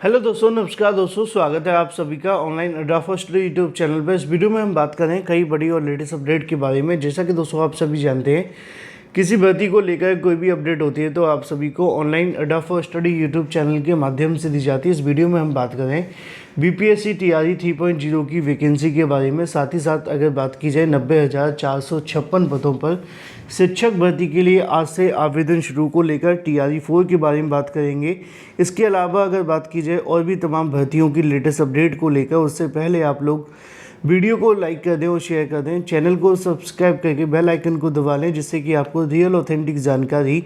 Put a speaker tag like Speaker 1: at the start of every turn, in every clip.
Speaker 1: Hello दोस्तों, नमस्कार दोस्तों, स्वागत है आप सभी का ऑनलाइन अड्डा फर्स्ट यूट्यूब चैनल पर। इस वीडियो में हम बात करें कई बड़ी और लेटेस्ट अपडेट के बारे में। जैसा कि दोस्तों आप सभी जानते हैं, किसी भर्ती को लेकर कोई भी अपडेट होती है तो आप सभी को ऑनलाइन अड्डा फॉर स्टडी यूट्यूब चैनल के माध्यम से दी जाती है। इस वीडियो में हम बात करें बीपीएससी टीआरई 3.0 की वैकेंसी के बारे में। साथ ही साथ अगर बात की जाए 90,456 पदों पर शिक्षक भर्ती के लिए आज से आवेदन शुरू को लेकर टीआरई 4 के बारे में बात करेंगे। इसके अलावा अगर बात की जाए और भी तमाम भर्तियों की लेटेस्ट अपडेट को लेकर, उससे पहले आप लोग वीडियो को लाइक कर दें और शेयर कर दें, चैनल को सब्सक्राइब करके बेल आइकन को दबा लें, जिससे कि आपको रियल ऑथेंटिक जानकारी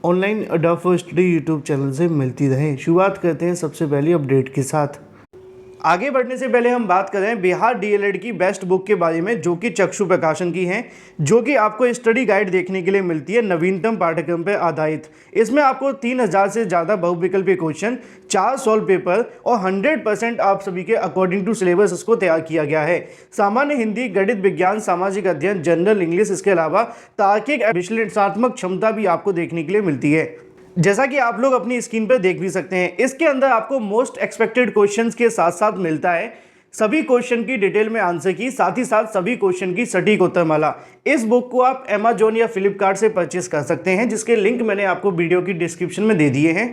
Speaker 1: ऑनलाइन अड्डा फॉर स्टडी यूट्यूब चैनल से मिलती रहे। शुरुआत करते हैं सबसे पहले अपडेट के साथ। आगे बढ़ने से पहले हम बात करें बिहार डीएलएड की बेस्ट बुक के बारे में, जो कि चक्षु प्रकाशन की है, जो कि आपको स्टडी गाइड देखने के लिए मिलती है नवीनतम पाठ्यक्रम पर आधारित। इसमें आपको 3000 से ज़्यादा बहुविकल्पीय क्वेश्चन, 4 सॉल्व पेपर और 100% आप सभी के अकॉर्डिंग टू सिलेबस इसको तैयार किया गया है। सामान्य हिंदी, गणित, विज्ञान, सामाजिक अध्ययन, जनरल इंग्लिश, इसके अलावा तार्किक विश्लेषणात्मक क्षमता भी आपको देखने के लिए मिलती है, जैसा कि आप लोग अपनी स्क्रीन पर देख भी सकते हैं। इसके अंदर आपको मोस्ट एक्सपेक्टेड क्वेश्चंस के साथ साथ मिलता है सभी क्वेश्चन की डिटेल में आंसर की, साथ ही साथ सभी क्वेश्चन की सटीक उत्तरमाला। इस बुक को आप अमेजोन या फ्लिपकार्ट से परचेस कर सकते हैं, जिसके लिंक मैंने आपको वीडियो की डिस्क्रिप्शन में दे दिए हैं,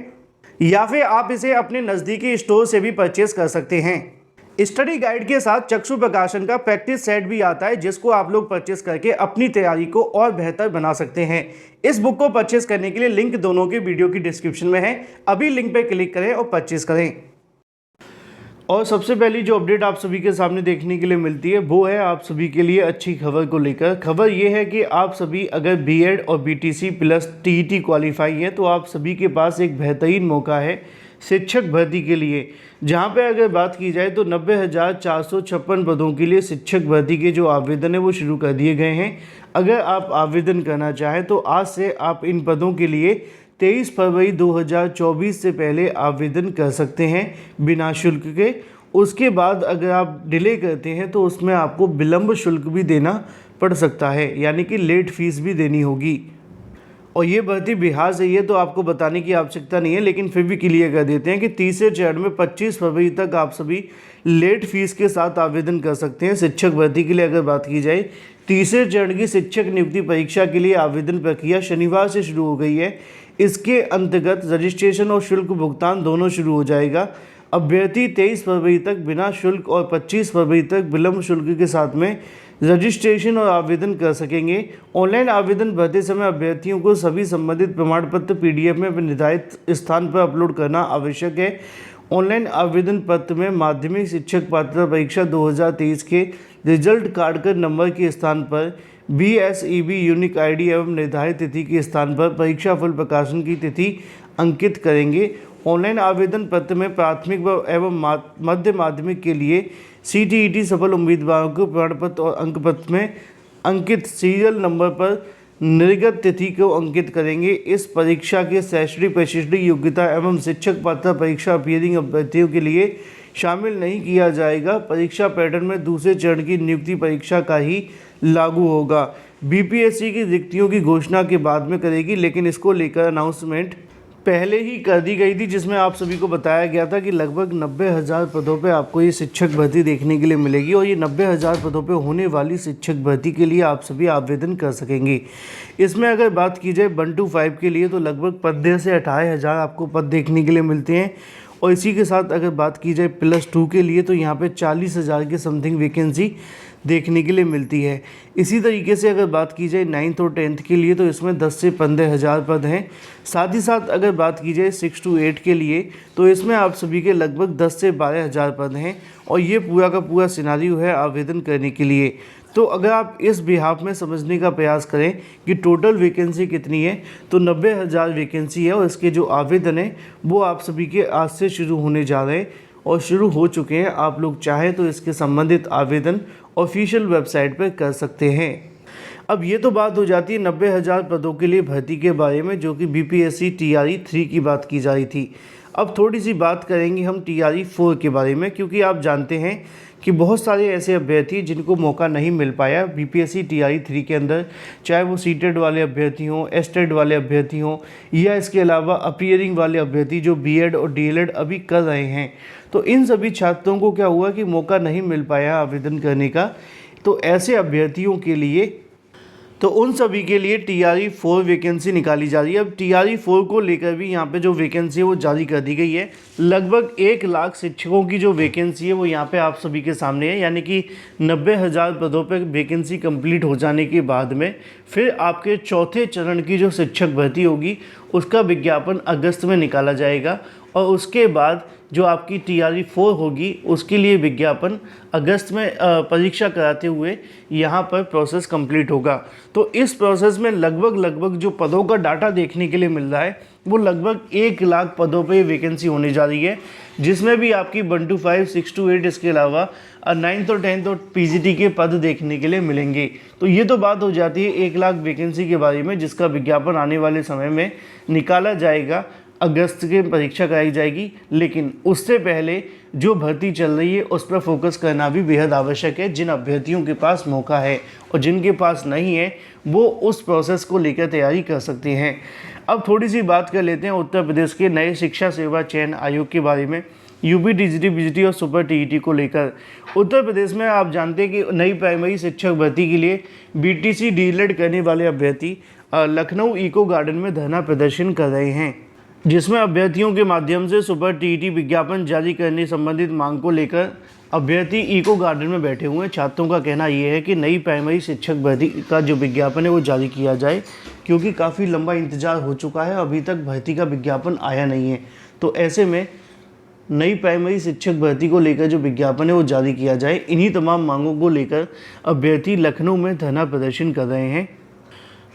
Speaker 1: या फिर आप इसे अपने नज़दीकी स्टोर से भी परचेस कर सकते हैं। स्टडी गाइड के साथ चक्षु प्रकाशन का प्रैक्टिस सेट भी आता है, जिसको आप लोग परचेस करके अपनी तैयारी को और बेहतर बना सकते हैं। इस बुक को परचेस करने के लिए लिंक दोनों के वीडियो की डिस्क्रिप्शन में है। अभी लिंक पर क्लिक करें और परचेस करें। और सबसे पहली जो अपडेट आप सभी के सामने देखने के लिए मिलती है वो है आप सभी के लिए अच्छी खबर को लेकर। खबर ये है कि आप सभी अगर बीएड और बीटीसी प्लस टीईटी क्वालिफाई हैं तो आप सभी के पास एक बेहतरीन मौका है शिक्षक भर्ती के लिए, जहां पे अगर बात की जाए तो 90,456 पदों के लिए शिक्षक भर्ती के जो आवेदन है वो शुरू कर दिए गए हैं। अगर आप आवेदन करना चाहें तो आज से आप इन पदों के लिए 23 फरवरी 2024 से पहले आवेदन कर सकते हैं बिना शुल्क के। उसके बाद अगर आप डिले करते हैं तो उसमें आपको विलंब शुल्क भी देना पड़ सकता है, यानी कि लेट फीस भी देनी होगी। और ये भर्ती बिहार से ही है तो आपको बताने की आवश्यकता नहीं है, लेकिन फिर भी क्लियर कर देते हैं कि तीसरे चरण में 25 फरवरी तक आप सभी लेट फीस के साथ आवेदन कर सकते हैं। शिक्षक भर्ती के लिए अगर बात की जाए, तीसरे चरण की शिक्षक नियुक्ति परीक्षा के लिए आवेदन प्रक्रिया शनिवार से शुरू हो गई है। इसके अंतर्गत रजिस्ट्रेशन और शुल्क भुगतान दोनों शुरू हो जाएगा। अभ्यर्थी 23 फरवरी तक बिना शुल्क और 25 फरवरी तक विलंब शुल्क के साथ में रजिस्ट्रेशन और आवेदन कर सकेंगे। ऑनलाइन आवेदन भरते समय अभ्यर्थियों को सभी संबंधित प्रमाण पत्र पीडीएफ में निर्धारित स्थान पर अपलोड करना आवश्यक है। ऑनलाइन आवेदन पत्र में माध्यमिक शिक्षक पात्रता परीक्षा 2023 के रिजल्ट कार्ड के नंबर के स्थान पर BSEB यूनिक आईडी एवं निर्धारित तिथि के स्थान पर परीक्षा फल प्रकाशन की तिथि अंकित करेंगे। ऑनलाइन आवेदन पत्र में प्राथमिक एवं मध्य माध्यमिक के लिए CTET सफल उम्मीदवारों को प्रमाण पत्र और अंक पत्र में अंकित सीरियल नंबर पर निर्गत तिथि को अंकित करेंगे। इस परीक्षा के शैक्षणिक प्रशिक्षण योग्यता एवं शिक्षक पात्रता परीक्षा अपीयरिंग अभ्यर्थियों के लिए शामिल नहीं किया जाएगा। परीक्षा पैटर्न में दूसरे चरण की नियुक्ति परीक्षा का ही लागू होगा। बीपीएससी की रिक्तियों की घोषणा के बाद में करेगी, लेकिन इसको लेकर अनाउंसमेंट पहले ही कर दी गई थी, जिसमें आप सभी को बताया गया था कि लगभग 90,000 पदों पे आपको ये शिक्षक भर्ती देखने के लिए मिलेगी। और ये 90,000 पदों पे होने वाली शिक्षक भर्ती के लिए आप सभी आवेदन कर सकेंगे। इसमें अगर बात की जाए 1 to 5 के लिए तो लगभग 15 से 18,000 आपको पद देखने के लिए मिलते हैं। और इसी के साथ अगर बात की जाए +2 के लिए तो यहाँ पे 40,000 के समथिंग वैकेंसी देखने के लिए मिलती है। इसी तरीके से अगर बात की जाए 9th और 10th के लिए तो इसमें 10 से 15,000 पद हैं। साथ ही साथ अगर बात की जाए 6 to 8 के लिए तो इसमें आप सभी के लगभग 10 से 12,000 पद हैं। और ये पूरा का पूरा सिनारियो है आवेदन करने के लिए। तो अगर आप इस बिहाफ में समझने का प्रयास करें कि टोटल वैकेंसी कितनी है, तो 90,000 वैकेंसी है। और इसके जो आवेदन है वो आप सभी के आज से शुरू होने जा रहे हैं और शुरू हो चुके हैं। आप लोग चाहें तो इसके संबंधित आवेदन ऑफिशियल वेबसाइट पर कर सकते हैं। अब ये तो बात हो जाती है 90,000 पदों के लिए भर्ती के बारे में, जो कि बीपीएससी टीआरई 3 की बात की जा रही थी। अब थोड़ी सी बात करेंगे हम TRE-4 के बारे में, क्योंकि आप जानते हैं कि बहुत सारे ऐसे अभ्यर्थी जिनको मौका नहीं मिल पाया BPSC TRE-3 के अंदर, चाहे वो सीटेड वाले अभ्यर्थी हों, एस्टेड वाले अभ्यर्थी हों, या इसके अलावा अपीयरिंग वाले अभ्यर्थी जो BEd और DLEd अभी कर रहे हैं। तो इन सभी छात्रों को क्या हुआ कि मौका नहीं मिल पाया आवेदन करने का। तो ऐसे अभ्यर्थियों के लिए, तो उन सभी के लिए TRE-4 वैकेंसी निकाली जा रही है। अब TRE-4 को लेकर भी यहाँ पे जो वैकेंसी है वो जारी कर दी गई है। लगभग 1 लाख शिक्षकों की जो वैकेंसी है वो यहाँ पे आप सभी के सामने है, यानी कि 90,000 पदों पर वैकेंसी कंप्लीट हो जाने के बाद में फिर आपके चौथे चरण की जो शिक्षक भर्ती होगी उसका विज्ञापन अगस्त में निकाला जाएगा, और उसके बाद जो आपकी TRE-4 होगी उसके लिए विज्ञापन अगस्त में परीक्षा कराते हुए यहाँ पर प्रोसेस कंप्लीट होगा। तो इस प्रोसेस में लगभग जो पदों का डाटा देखने के लिए मिल रहा है वो लगभग 1 लाख पदों पे वैकेंसी होने जा रही है, जिसमें भी आपकी 1 to 5, 6 to 8 इसके अलावा 9th और 10th और PGT के पद देखने के लिए मिलेंगे। तो ये तो बात हो जाती है 1 लाख वैकेंसी के बारे में, जिसका विज्ञापन आने वाले समय में निकाला जाएगा, अगस्त के परीक्षा कराई जाएगी। लेकिन उससे पहले जो भर्ती चल रही है उस पर फोकस करना भी बेहद आवश्यक है। जिन अभ्यर्थियों के पास मौका है और जिनके पास नहीं है वो उस प्रोसेस को लेकर तैयारी कर सकते हैं। अब थोड़ी सी बात कर लेते हैं उत्तर प्रदेश के नए शिक्षा सेवा चयन आयोग के बारे में। यूपी, TGT, PGT और सुपर TET को लेकर उत्तर प्रदेश में आप जानते हैं कि नई प्राइमरी शिक्षक भर्ती के लिए BTC DLEd करने वाले अभ्यर्थी लखनऊ इको गार्डन में धरना प्रदर्शन कर रहे हैं, जिसमें अभ्यर्थियों के माध्यम से सुपर TET विज्ञापन जारी करने संबंधित मांग को लेकर अभ्यर्थी इको गार्डन में बैठे हुए हैं। छात्रों का कहना यह है कि नई प्राइमरी शिक्षक भर्ती का जो विज्ञापन है वो जारी किया जाए, क्योंकि काफ़ी लंबा इंतजार हो चुका है, अभी तक भर्ती का विज्ञापन आया नहीं है। तो ऐसे में नई प्राइमरी शिक्षक भर्ती को लेकर जो विज्ञापन है वो जारी किया जाए। इन्हीं तमाम मांगों को लेकर अभ्यर्थी लखनऊ में धरना प्रदर्शन कर रहे हैं।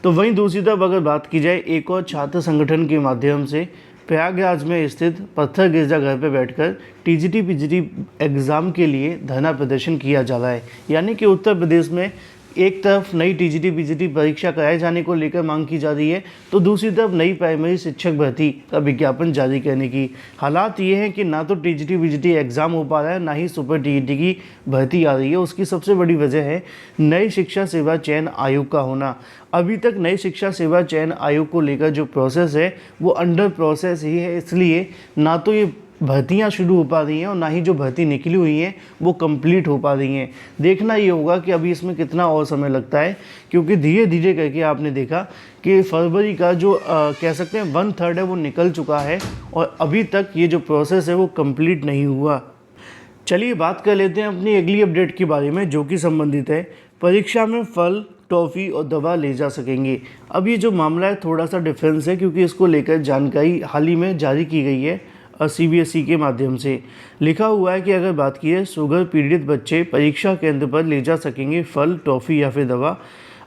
Speaker 1: तो वहीं दूसरी तरफ अगर बात की जाए, एक और छात्र संगठन के माध्यम से प्रयागराज में स्थित पत्थर गिरजाघर पर बैठकर TGT PGT एग्ज़ाम के लिए धरना प्रदर्शन किया जा रहा है। यानी कि उत्तर प्रदेश में एक तरफ नई TGT PGT परीक्षा कराए जाने को लेकर मांग की जा रही है, तो दूसरी तरफ नई प्राइमरी शिक्षक भर्ती का विज्ञापन जारी करने की। हालात ये हैं कि ना तो TGT PGT एग्ज़ाम हो पा रहा है, ना ही सुपर TET की भर्ती आ रही है। उसकी सबसे बड़ी वजह है नई शिक्षा सेवा चयन आयोग का होना। अभी तक नई शिक्षा सेवा चयन आयोग को लेकर जो प्रोसेस है वो अंडर प्रोसेस ही है, इसलिए ना तो ये भर्तियां शुरू हो पा रही हैं और ना ही जो भर्ती निकली हुई हैं वो कंप्लीट हो पा रही हैं। देखना ये होगा कि अभी इसमें कितना और समय लगता है, क्योंकि धीरे धीरे करके आपने देखा कि फरवरी का जो कह सकते हैं 1/3 है वो निकल चुका है और अभी तक ये जो प्रोसेस है वो कंप्लीट नहीं हुआ। चलिए बात कर लेते हैं अपनी अगली अपडेट के बारे में, जो कि संबंधित है परीक्षा में फल, टॉफ़ी और दवा ले जा सकेंगे। अब ये जो मामला है थोड़ा सा डिफरेंस है, क्योंकि इसको लेकर जानकारी हाल ही में जारी की गई है CBSE के माध्यम से। लिखा हुआ है कि अगर बात की है, शुगर पीड़ित बच्चे परीक्षा केंद्र पर ले जा सकेंगे फल, टॉफ़ी या फिर दवा।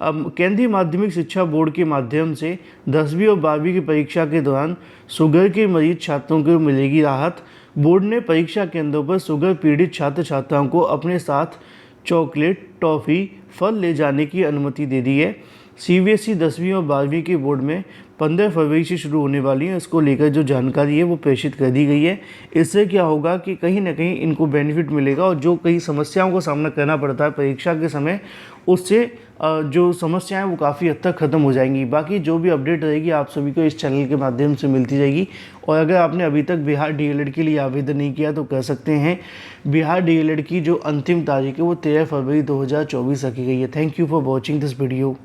Speaker 1: केंद्रीय माध्यमिक शिक्षा बोर्ड के माध्यम से 10वीं और 12वीं की परीक्षा के दौरान शुगर के मरीज छात्रों को मिलेगी राहत। बोर्ड ने परीक्षा केंद्रों पर शुगर पीड़ित छात्र छात्राओं को अपने साथ चॉकलेट, टॉफ़ी, फल ले जाने की अनुमति दे दी है। CBSE 10वीं और 12वीं के बोर्ड में 15 फरवरी से शुरू होने वाली है। इसको लेकर जो जानकारी है वो प्रेषित कर दी गई है। इससे क्या होगा कि कहीं ना कहीं इनको बेनिफिट मिलेगा और जो कई समस्याओं का सामना करना पड़ता है परीक्षा के समय, उससे जो समस्याएं वो काफ़ी हद तक ख़त्म हो जाएंगी। बाकी जो भी अपडेट रहेगी आप सभी को इस चैनल के माध्यम से मिलती जाएगी। और अगर आपने अभी तक बिहार DLED के लिए आवेदन नहीं किया तो कर सकते हैं। बिहार DLED की जो अंतिम तारीख है वो 13 फरवरी 2024 रखी गई है। Thank you for watching this video.